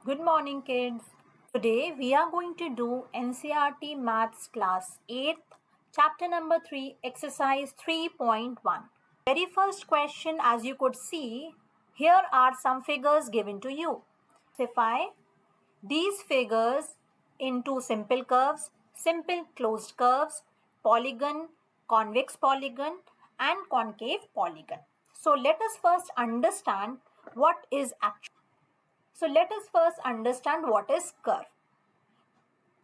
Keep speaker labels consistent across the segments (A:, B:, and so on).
A: Good morning, kids. Today we are going to do NCERT Maths Class 8th, Chapter number 3, Exercise 3.1. Very first question, as you could see, here are some figures given to you. Classify these figures into simple curves, simple closed curves, polygon, convex polygon, and concave polygon. So let us first understand what is actually. So let us first understand what is curve.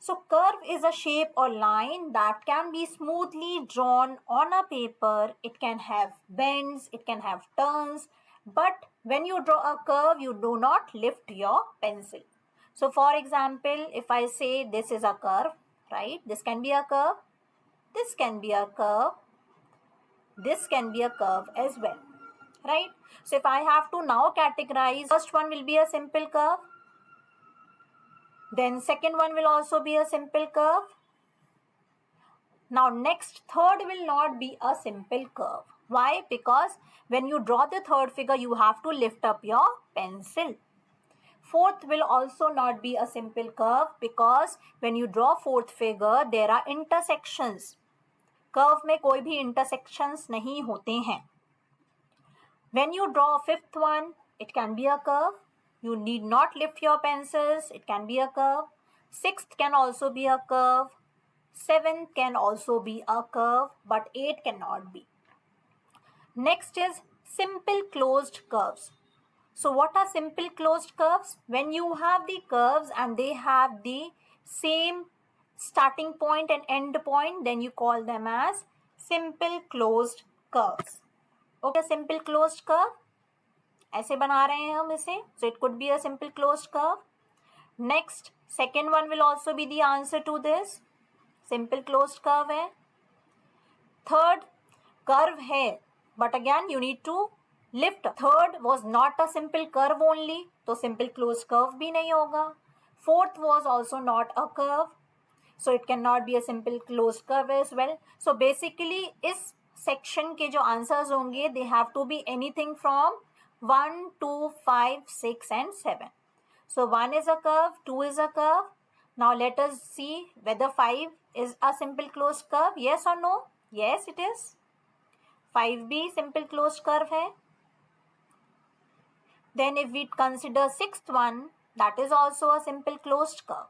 A: So curve is a shape or line that can be smoothly drawn on a paper. It can have bends, it can have turns, but when you draw a curve, you do not lift your pencil. So for example, if I say this is a curve, right? This can be a curve, this can be a curve, this can be a curve as well, right? So if I have to now categorize, first one will be a simple curve. Then second one will also be a simple curve. Now next, third will not be a simple curve. Why? Because when you draw the third figure, you have to lift up your pencil. Fourth will also not be a simple curve because when you draw fourth figure, there are intersections. Curve में कोई भी intersections नहीं होते हैं. When you draw fifth one, it can be a curve. You need not lift your pencils. It can be a curve. Sixth can also be a curve. Seventh can also be a curve, but 8 cannot be. Next is simple closed curves. So what are simple closed curves? When you have the curves and they have the same starting point and end point, then you call them as simple closed curves. Okay, simple closed curve. ऐसे बना रहे हैं हम इसे. So it could be a simple closed curve. Next, second one will also be the answer to this. Simple closed curve है. Third, curve है, but again you need to lift. Third was not a simple curve only, तो simple closed curve भी नहीं होगा. Fourth was also not a curve, so it cannot be a simple closed curve as well. So basically इस section के जो answers होंगे, they have to be anything from 1, 2, 5, 6 and 7. So 1 is a curve, 2 is a curve. Now let us see whether 5 is a simple closed curve. Yes or no? Yes, it is. 5 भी simple closed curve है. Then if we consider sixth one, that is also a simple closed curve.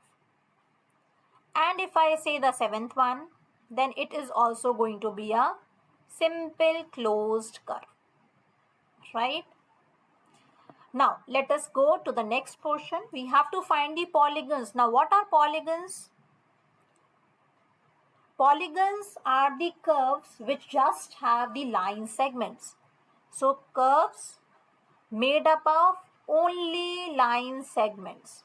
A: And if I say the seventh one, then it is also going to be a simple closed curve. Right? Now, let us go to the next portion. We have to find the polygons. Now, what are polygons? Polygons are the curves which just have the line segments. So, curves made up of only line segments.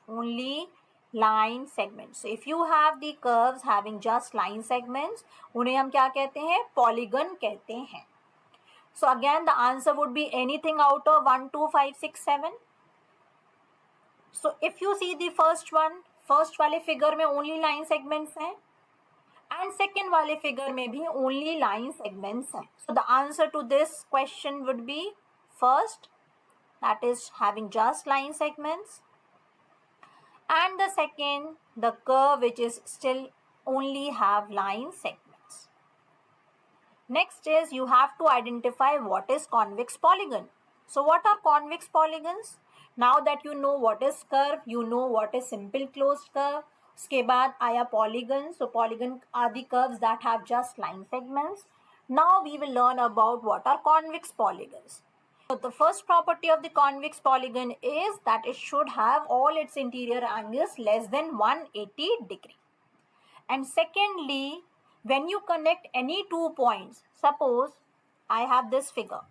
A: Only line segments. So, if you have the curves having just line segments, उन्हें हम क्या कहते हैं? Polygon कहते हैं. So again the answer would be anything out of 1, 2, 5, 6, 7. So if you see the first one, first वाले figure में only line segments हैं and second वाले figure में भी only line segments हैं. So the answer to this question would be first, that is having just line segments, and the second, the curve which is still only have line segments. Next is you have to identify what is convex polygon. So what are convex polygons? Now that you know what is curve, you know what is simple closed curve. उसके बाद आया polygon. So polygon are the curves that have just line segments. Now we will learn about what are convex polygons. So the first property of the convex polygon is that it should have all its interior angles less than 180 degree. And secondly, when you connect any 2 points, suppose I have this figure.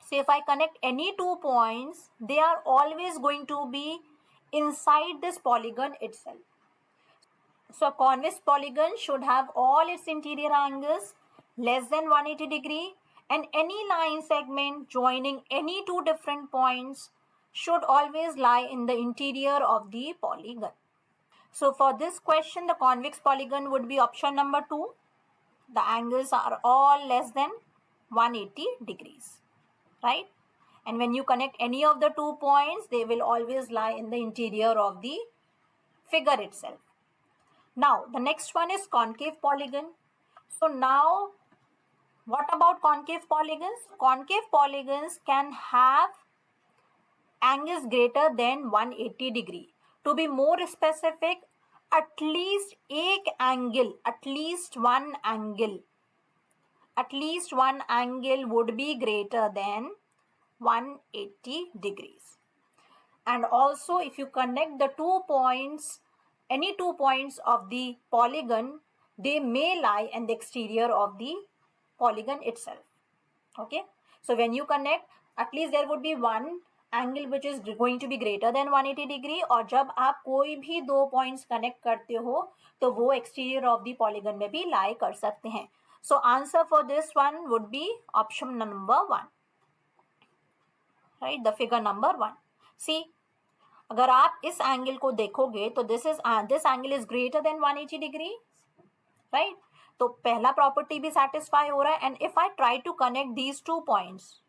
A: So if I connect any 2 points, they are always going to be inside this polygon itself. So a convex polygon should have all its interior angles less than 180 degree, and any line segment joining any 2 different points should always lie in the interior of the polygon. So for this question, the convex polygon would be option number 2. The angles are all less than 180 degrees, right? And when you connect any of the 2 points, they will always lie in the interior of the figure itself. Now, the next one is concave polygon. So now, what about concave polygons? Concave polygons can have angles greater than 180 degree. To be more specific, at least one angle would be greater than 180 degrees. And also, if you connect the 2 points, any 2 points of the polygon, they may lie in the exterior of the polygon itself. Okay, so when you connect, at least there would be one angle which is going to be greater than 180 degree. और जब आप कोई भी 2 points connect करते हो तो वो exterior of the polygon में भी lie कर सकते हैं. So answer for this one would be option number 1. Right, the figure number 1. See, अगर आप इस एंगल को देखोगे तो this angle is greater than 180 degree, right. तो पहला प्रॉपर्टी भी सेटिस्फाई हो रहा है. And if I try to connect these 2 points,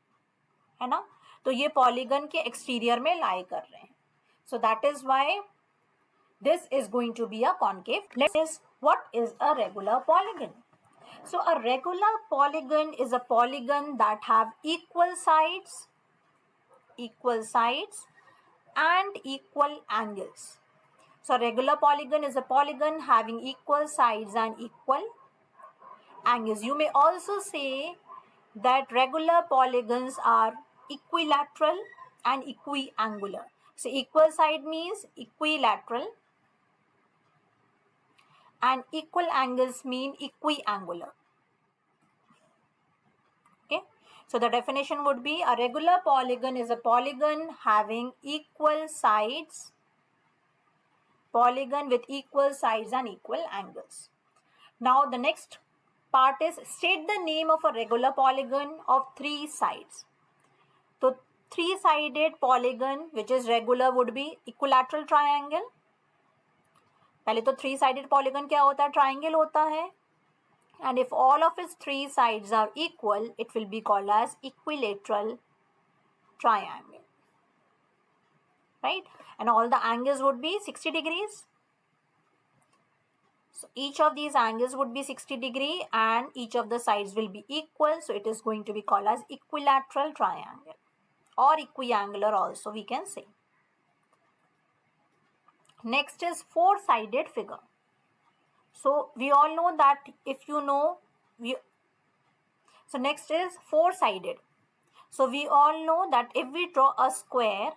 A: है ना, तो ये पॉलीगन के एक्सटीरियर में लाई कर रहे हैं. So that is why this is going to be a concave. Next is what is a regular polygon. So a regular polygon is a polygon that have equal sides and equal angles. So regular polygon is a polygon having equal sides and equal angles. You may also say that regular polygons are equilateral and equiangular. So equal side means equilateral and equal angles mean equiangular. Okay, so the definition would be a regular polygon is a polygon having equal sides, polygon with equal sides and equal angles. Now the next part is state the name of a regular polygon of 3 sides. So 3-sided polygon which is regular would be equilateral triangle. पहले तो 3-sided polygon क्या होता है? Triangle होता है. And if all of its 3 sides are equal, it will be called as equilateral triangle, right? And all the angles would be 60 degrees. So each of these angles would be 60 degree and each of the sides will be equal. So it is going to be called as equilateral triangle or equiangular also we can say. Next is 4-sided figure. So we all know that if you know, so next is 4-sided. So we all know that if we draw a square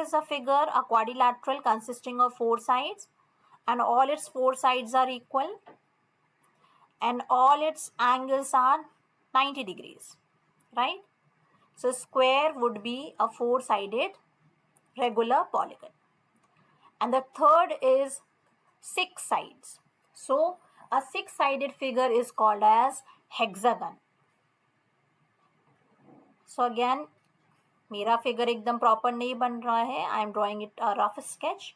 A: is a figure, a quadrilateral consisting of 4 sides and all its 4 sides are equal and all its angles are 90 degrees, right? So square would be a 4-sided regular polygon. And the third is 6 sides. So a 6-sided figure is called as hexagon. So again, मेरा figure एकदम proper नहीं बन रहा है. I am drawing it a rough sketch,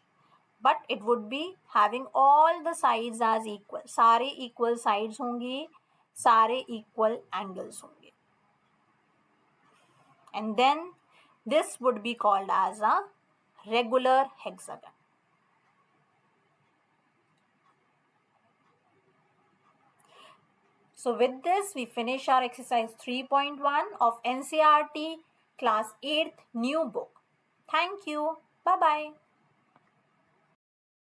A: but it would be having all the sides as equal. सारे equal sides होंगे, सारे equal angles होंगे. And then this would be called as a regular hexagon. So with this, we finish our exercise 3.1 of NCERT class 8th new book. Thank you. Bye-bye.